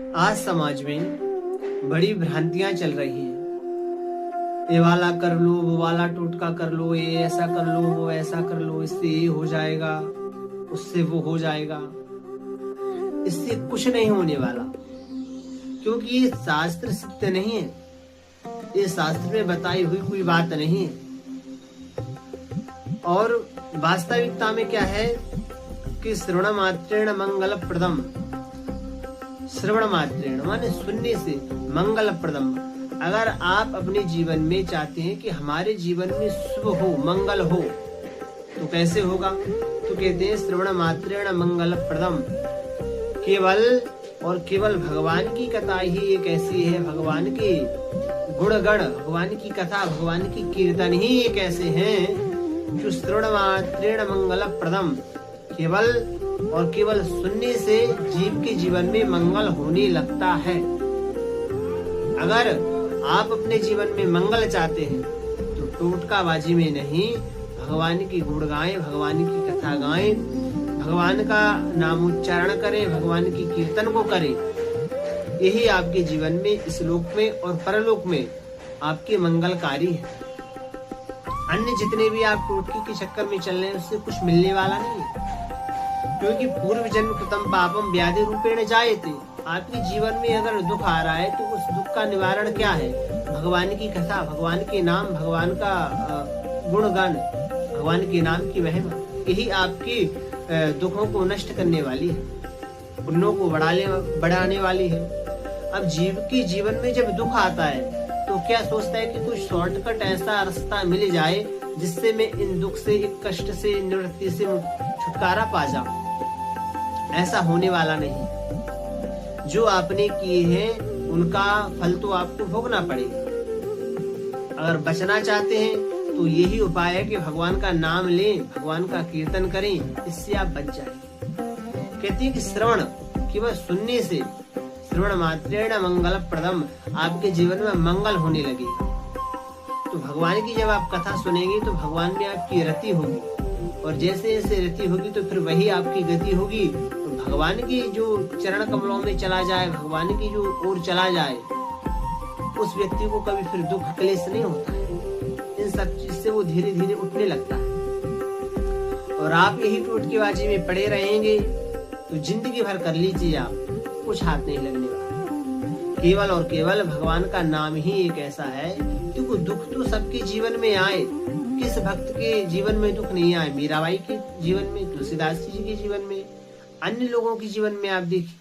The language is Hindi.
आज समाज में बड़ी भ्रांतियां चल रही हैं। ये वाला कर लो, वो वाला टोटका कर लो, ये ऐसा कर लो, वो ऐसा कर लो, इससे ये हो जाएगा, उससे वो हो जाएगा। इससे कुछ नहीं होने वाला, क्योंकि ये शास्त्र सत्य नहीं है। ये शास्त्र में बताई हुई कोई बात नहीं है। और वास्तविकता में क्या है कि श्रवण मात्रेण मंगल प्रदम, श्रवण मात्रेण माने सुनने से मंगल प्रदम। अगर आप अपने जीवन में चाहते हैं कि हमारे जीवन में शुभ हो, मंगल हो, तो कैसे होगा? तो कहते हैं श्रवण मात्रेण मंगल प्रदम। केवल और केवल भगवान की कथा ही एक ऐसी है, भगवान के गुणगण, भगवान की कथा, भगवान की कीर्तन ही एक ऐसे हैं जो श्रवण मात्रेण मंगल प्रदम, केवल और केवल सुनने से जीव के जीवन में मंगल होने लगता है। अगर आप अपने जीवन में मंगल चाहते हैं तो टोटकाबाजी में नहीं, भगवान की गुण गाएं, भगवान की कथा गाएं, भगवान का नामोच्चारण करें, भगवान की कीर्तन को करें। यही आपके जीवन में, इस लोक में और परलोक में आपके मंगलकारी है। अन्य जितने भी आप टोटके के चक्कर में चल रहे हैं उससे कुछ मिलने वाला नहीं है, क्योंकि पूर्व जन्म कृतम पापम व्याधि रूपेण जायते। आपके जीवन में अगर दुख आ रहा है तो उस दुख का निवारण क्या है? भगवान की कथा, भगवान के नाम, भगवान का गुणगान, भगवान के नाम की महिमा, यही आपके दुखों को नष्ट करने वाली है, पुण्यों को बढ़ाने वाली है। अब जीव के जीवन में जब दुख आता है तो क्या सोचता है कि कुछ शॉर्टकट ऐसा रास्ता मिल जाए जिससे मैं इन दुख से, एक कष्ट से, निवृत्ति से छुटकारा पा जाऊं। ऐसा होने वाला नहीं। जो आपने किए हैं उनका फल तो आपको भोगना पड़ेगा। अगर बचना चाहते हैं तो यही उपाय है कि भगवान का नाम लें, भगवान का कीर्तन करें, इससे आप बच जाएंगे। कहते हैं कि श्रवण, केवल सुनने से, श्रवण मात्रेण मंगल प्रदम, आपके जीवन में मंगल होने लगेगा। तो भगवान की जब आप कथा सुनेंगे तो भगवान में आपकी रति होगी, और जैसे जैसे रति होगी तो फिर वही आपकी गति होगी। तो भगवान की जो चरण कमलों में चला जाए, भगवान की जो ओर चला जाए, उस व्यक्ति को कभी फिर दुख क्लेश नहीं होता है। इन सब चीज से वो धीरे धीरे उठने लगता है। और आप यही टोटकेबाजी में पड़े रहेंगे तो जिंदगी भर कर लीजिए, आप कुछ हाथ नहीं लगने वाला। केवल और केवल भगवान का नाम ही एक ऐसा है, क्योंकि दुख तो सबके जीवन में आए, किस भक्त के जीवन में दुख नहीं आए? मीराबाई के जीवन में, तुलसीदास जी के जीवन में, अन्य लोगों के जीवन में आप देखिए